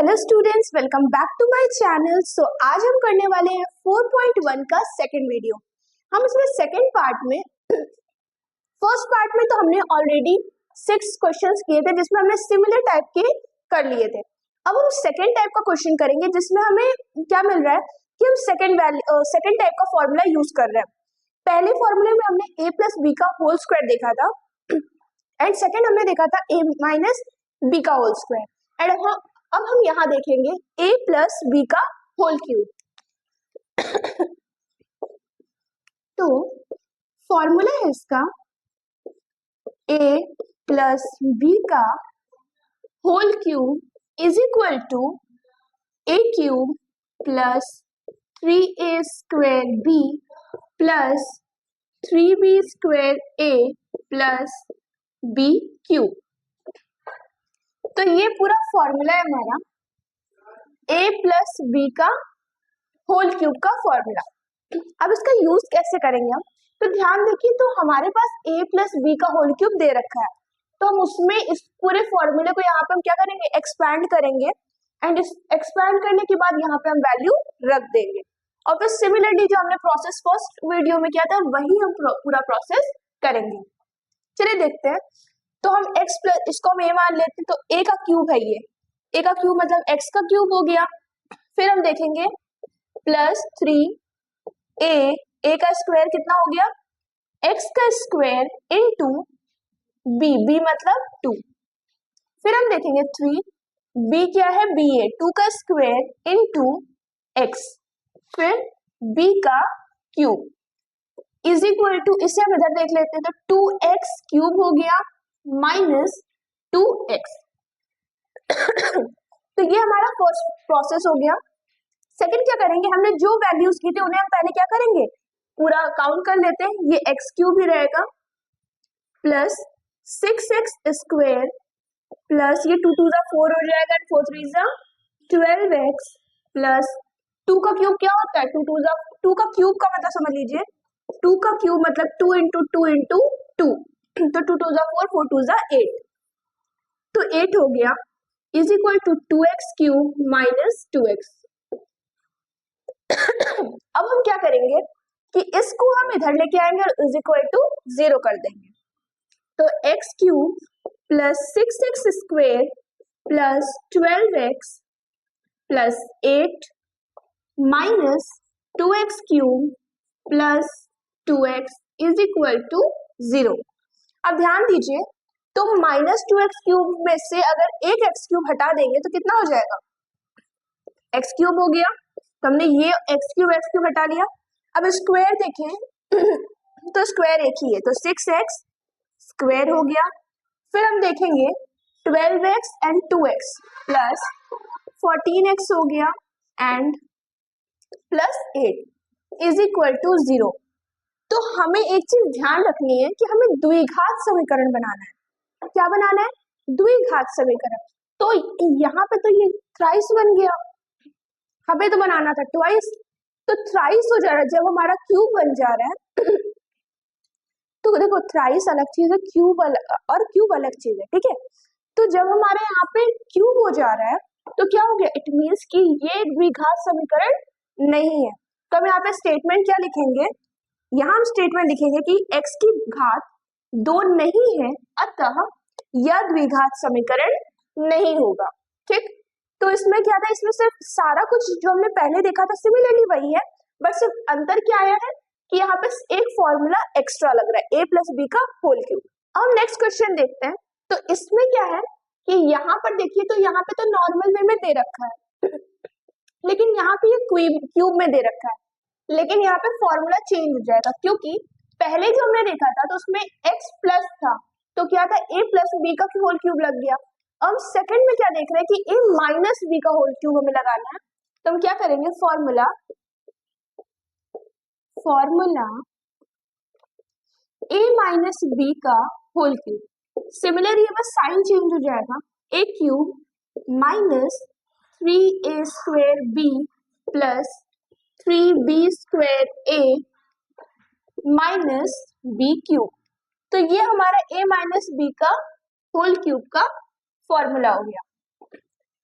Hello students, welcome back to my channel. So आज हम करने वाले हैं 4.1 का सेकंड वीडियो। हम इसमें सेकंड पार्ट में फर्स्ट पार्ट में तो हमने ऑलरेडी 6 क्वेश्चंस किए थे जिसमें हमने सिमिलर टाइप के कर लिए थे। अब हम सेकंड टाइप का क्वेश्चन करेंगे जिसमें हमें क्या मिल रहा है कि हम सेकंड टाइप का फॉर्मूला यूज कर रहे हैं। पहले फॉर्मूले में हमने a प्लस बी का होल स्क्वायर देखा था एंड सेकंड हमने देखा था a माइनस बी का होल स्क्वायर। एंड अब हम यहाँ देखेंगे a प्लस बी का होल क्यूब। तो फॉर्मूला है इसका a प्लस बी का whole cube is equal to a cube plus 3a square b plus 3b square a plus b cube. तो ये पूरा फॉर्मूला है हमारा a प्लस बी का होल क्यूब का फॉर्मूला। अब इसका यूज कैसे करेंगे हम, तो ध्यान देखिए, तो हमारे पास a प्लस बी का होल क्यूब दे रखा है, तो हम उसमें इस पूरे फॉर्मूले को यहाँ पे हम क्या करेंगे, एक्सपैंड करेंगे एंड इस एक्सपैंड करने के बाद यहाँ पे हम वैल्यू रख देंगे और फिर सिमिलरली जो हमने प्रोसेस फर्स्ट वीडियो में किया था वही हम पूरा प्रोसेस करेंगे। चलिए देखते हैं। तो हम x प्लस, इसको हम a मान लेते हैं, तो a का क्यूब है ये, a का क्यूब मतलब x का क्यूब हो गया। फिर हम देखेंगे प्लस 3a का स्क्वायर कितना हो गया, x का स्क्वायर इनटू b मतलब 2। फिर हम देखेंगे 3b क्या है, ba 2 का स्क्वायर इनटू x, फिर b का क्यूब इज इक्वल टू, इसे हम इधर देख लेते हैं, तो 2x क्यूब हो गया माइनस 2x। तो ये हमारा फर्स्ट प्रोसेस हो गया। सेकंड क्या करेंगे, हमने जो वैल्यूज की थी उन्हें हम पहले क्या करेंगे, पूरा काउंट कर लेते हैं। ये x क्यूब ही रहेगा प्लस 6x स्क्वायर प्लस ये 2 2 4 हो जाएगा, 4 3 12x प्लस 2 का क्यूब क्या होता है, 2 का क्यूब का मतलब समझ लीजिए, 2 का क्यूब मतलब 2 इंटू 2 इंटू 2, तो 2 2 4 4 2 8, तो 8 हो गया is equal to 2x cube minus 2x। अब हम क्या करेंगे कि इसको हम इधर लेके आएंगे और इज इक्वल टू 0 कर देंगे, तो x cube plus 6x square plus 12x plus 8 minus 2x cube plus 2x is equal to 0। अब ध्यान दीजिए, तो माइनस 2x क्यूब में से अगर एक x क्यूब हटा देंगे तो कितना हो जाएगा, x क्यूब हो गया। तो हमने ये x क्यूब हटा लिया। अब स्क्वायर देखें तो स्क्वायर एक ही है, तो 6x स्क्वायर हो गया। फिर हम देखेंगे 12x and 2x plus 14x हो गया and plus 8 is equal to 0। तो हमें एक चीज ध्यान रखनी है कि हमें द्विघात समीकरण बनाना है। क्या बनाना है, द्विघात समीकरण। तो यहाँ पे तो ये थ्राइस बन गया, हमें तो बनाना था ट्वाइस, तो थ्राइस हो जा रहा है। जब हमारा क्यूब बन जा रहा है तो देखो थ्राइस अलग चीज है, क्यूब और क्यूब अलग चीज है, ठीक है। तो जब हमारे यहाँ पे क्यूब हो जा रहा है तो क्या हो गया, इट मीन्स कि ये द्विघात समीकरण नहीं है। तो हम यहाँ पे स्टेटमेंट क्या लिखेंगे, यहाँ हम स्टेटमेंट लिखेंगे कि x की घात 2 नहीं है, अतः यह द्विघात समीकरण नहीं होगा, ठीक। तो इसमें क्या था, इसमें सिर्फ सारा कुछ जो हमने पहले देखा था सिमिलरली वही है, बट सिर्फ अंतर क्या आया है कि यहाँ पे एक फॉर्मूला एक्स्ट्रा लग रहा है, a प्लस बी का होल क्यूब। अब नेक्स्ट क्वेश्चन देखते हैं। तो इसमें क्या है कि यहाँ पर देखिए, तो यहाँ पे तो नॉर्मल वे में दे रखा है लेकिन यहाँ पे ये क्यूब में दे रखा है, लेकिन यहाँ पे फॉर्मूला चेंज हो जाएगा क्योंकि पहले जो हमने देखा था तो उसमें x प्लस था, तो क्या था, a प्लस बी का होल क्यूब लग गया। अब सेकंड में क्या देख रहे हैं कि a माइनस बी का होल क्यूब हमें लगाना है, तो हम क्या करेंगे, फॉर्मूला a माइनस बी का होल क्यूब। सिमिलरली बस साइन चेंज हो जाएगा, a cube minus 3a square b plus 3b square a minus b cube. तो ये हमारा a माइनस बी का होल क्यूब का फॉर्मूला हो गया।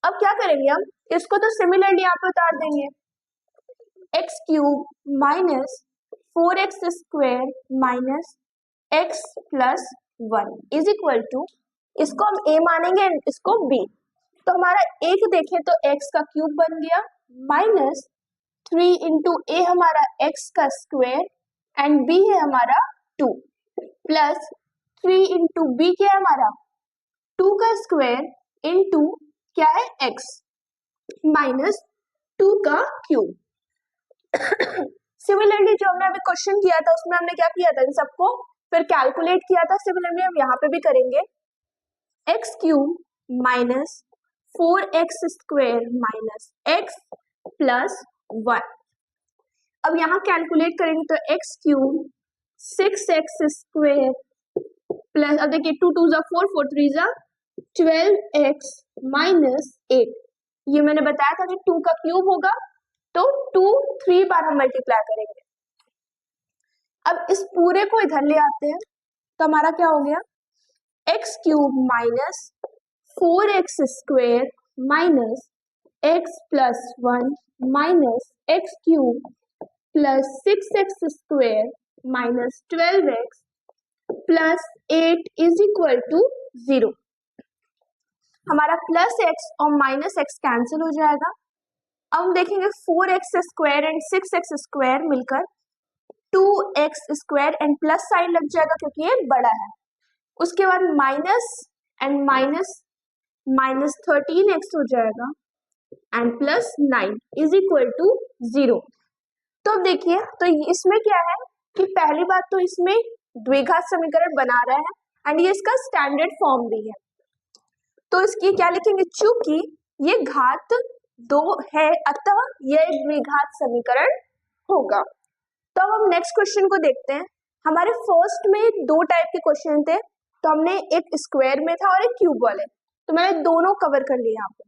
अब क्या करेंगे हम, इसको तो सिमिलरली यहाँ पे उतार देंगे, X cube minus 4x² minus x plus 1 is equal to, इसको हम a मानेंगे एंड इसको b। तो हमारा एक देखें तो x का क्यूब बन गया माइनस 3 इंटू ए हमारा x का स्क्वायर एंड b है हमारा 2 प्लस 3 इंटू बी क्या है हमारा 2 का स्क्वायर इंटू क्या है x माइनस 2 का क्यूब। सिमिलरली जो हमने अभी क्वेश्चन किया था उसमें हमने क्या किया था, इन सबको फिर कैलकुलेट किया था। सिमिलरली हम यहाँ पे भी करेंगे, x cube minus 4x² minus x plus 1। अब यहाँ कैलकुलेट करेंगे तो एक्स क्यूब 6x² प्लस, अब देखिए 2 2 4 4 3 12x माइनस 8। ये मैंने बताया था कि 2 का क्यूब होगा तो 2 3 बार हम मल्टीप्लाई करेंगे। अब इस पूरे को इधर ले आते हैं तो हमारा क्या हो गया, X cube minus 4x² minus x plus 1 minus X cube plus 6x² minus 12x plus 8 is equal to 0। हमारा प्लस x और माइनस x कैंसिल हो जाएगा। अब हम देखेंगे 4x² एंड 6x² मिलकर 2x² एंड प्लस साइन लग जाएगा क्योंकि ये बड़ा है। उसके बाद minus and minus minus 13x हो जाएगा and plus 9 is equal to 0। तो अब देखिए तो इसमें क्या है कि पहली बात तो इसमें द्विघात समीकरण बना रहा है एंड ये इसका स्टैंडर्ड फॉर्म भी है। तो इसकी क्या लिखेंगे, चूंकि ये घात 2 है अतः यह द्विघात समीकरण होगा। तो अब हम नेक्स्ट क्वेश्चन को देखते हैं। हमारे फर्स्ट में 2 टाइप के क्वेश्चन थे, तो हमने एक स्क्वायर में था और एक क्यूब वाले, तो मैंने दोनों कवर कर लिया यहाँ पे।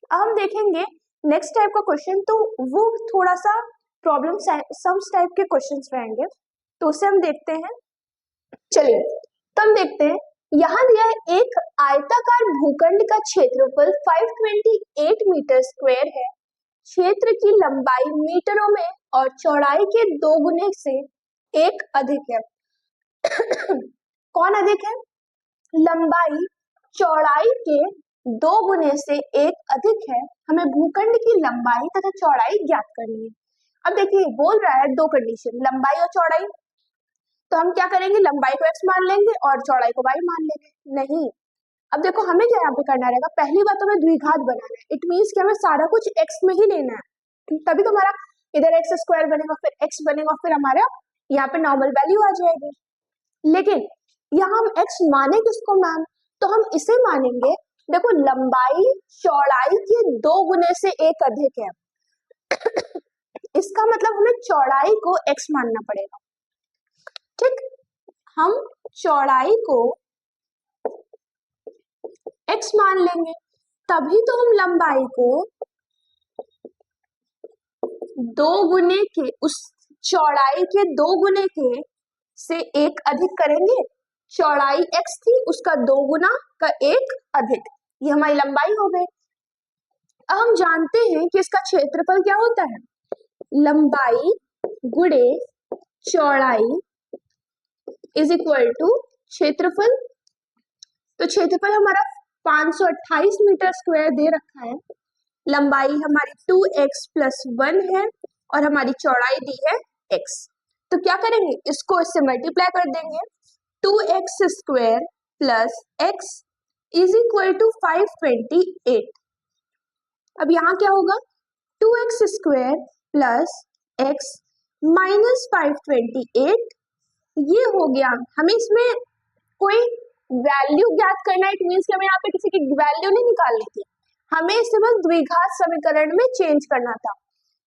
अब हम देखेंगे नेक्स्ट टाइप का क्वेश्चन, तो वो थोड़ा सा प्रॉब्लम सम्स टाइप के क्वेश्चंस रहेंगे, तो उसे हम देखते हैं। चलिए तो हम देखते हैं, यहाँ दिया है एक आयताकार भूखंड का क्षेत्रफल 528 मीटर स्क्वायर है। क्षेत्र की लंबाई मीटरों में और चौड़ाई के 2 गुने से 1 अधिक है। कौन अधिक है, लंबाई चौड़ाई के 2 गुने से 1 अधिक है। हमें भूखंड की लंबाई तथा चौड़ाई ज्ञात करनी है। अब देखिए बोल रहा है 2 कंडीशन, लंबाई और चौड़ाई, तो हम क्या करेंगे, लंबाई को x मान लेंगे और चौड़ाई को y मान लेंगे। नहीं, अब देखो हमें क्या यहाँ पे करना रहेगा, पहली बात हमें द्विघात बनाना है। इट मीन्स कि हमें सारा कुछ x में ही लेना है, तभी तो हमारा इधर x² बनेगा फिर x बनेगा फिर हमारा यहाँ पे नॉर्मल वैल्यू आ जाएगी। लेकिन यहाँ हम x माने किसको मैम, तो हम इसे मानेंगे, देखो लंबाई चौड़ाई के 2 गुने से 1 अधिक है। इसका मतलब हमें चौड़ाई को x मानना पड़ेगा। ठीक, हम चौड़ाई को x मान लेंगे तभी तो हम लंबाई को 2 गुने के, उस चौड़ाई के 2 गुने के से 1 अधिक करेंगे। चौड़ाई x थी, उसका 2 गुना का 1 अधिक, ये हमारी लंबाई हो गई। अब हम जानते हैं कि इसका क्षेत्रफल क्या होता है, लंबाई गुणे चौड़ाई इज इक्वल टू क्षेत्रफल। तो क्षेत्रफल हमारा 528 मीटर स्क्वायर दे रखा है, लंबाई हमारी 2x प्लस 1 है और हमारी चौड़ाई दी है x। तो क्या करेंगे, इसको इससे मल्टीप्लाई कर देंगे, 2x² plus x is equal to 528। अब यहाँ क्या होगा, 2x² प्लस x माइनस 528, ये हो गया। हमें इसमें कोई वैल्यू ज्ञात करना है, इट मींस कि हमें यहाँ पे किसी की वैल्यू नहीं निकालनी थी, हमें इसे बस द्विघात समीकरण में चेंज करना था।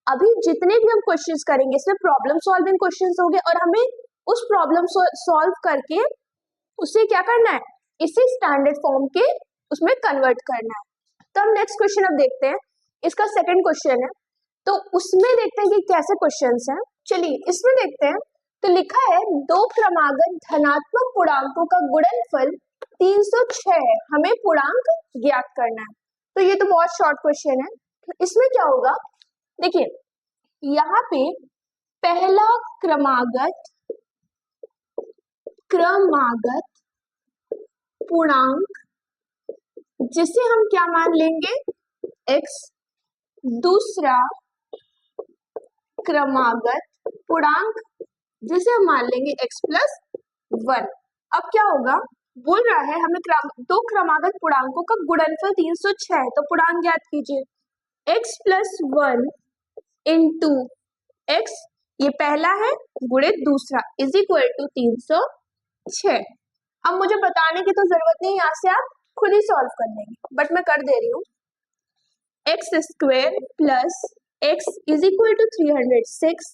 अभी जितने भी हम क्वेश्चंस करेंगे इसमें प्रॉब्लम सॉल्विंग क्वेश्चंस होंगे और हमें उस प्रॉब्लम सॉल्व करके उसे क्या करना है, इसी स्टैंडर्ड फॉर्म के उसमें कन्वर्ट करना है। तो हम नेक्स्ट क्वेश्चन अब देखते हैं, इसका सेकंड क्वेश्चन है, तो उसमें देखते हैं कि कैसे क्वेश्चंस हैं। चलिए इसमें देखते हैं, तो लिखा है 2 क्रमागत धनात्मक पूर्णांकों का गुणनफल 306 है, हमें पूर्णांक ज्ञात करना है। तो ये तो बहुत शॉर्ट क्वेश्चन है। तो इसमें क्या होगा, देखिए यहाँ पे पहला क्रमागत पूर्णांक जिसे हम क्या मान लेंगे, x, दूसरा क्रमागत पूर्णांक जिसे हम मान लेंगे x प्लस 1। अब क्या होगा, बोल रहा है हमें दो क्रमागत पूर्णांकों का गुणनफल 306 है, तो पूर्णांक ज्ञात कीजिए, x प्लस 1 इंटू x, ये पहला है, गुणित दूसरा इज इक्वल टू 306। अब मुझे बताने की तो जरूरत नहीं, यहाँ से आप खुद ही सॉल्व कर लेंगे, बट मैं कर दे रही हूँ। X square plus X is equal to 306,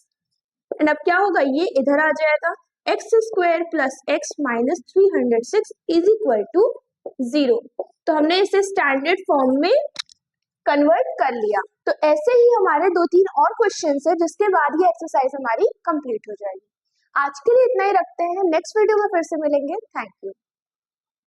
and अब क्या होगा, ये इधर आ जाएगा, X square plus X minus 306 is equal to 0। तो हमने इसे स्टैंडर्ड फॉर्म में कन्वर्ट कर लिया। तो ऐसे ही हमारे 2-3 और क्वेश्चंस है, जिसके बाद ये एक्सरसाइज हमारी कंप्लीट हो जाएगी। आज के लिए इतना ही रखते हैं, नेक्स्ट वीडियो में फिर से मिलेंगे। Thank you.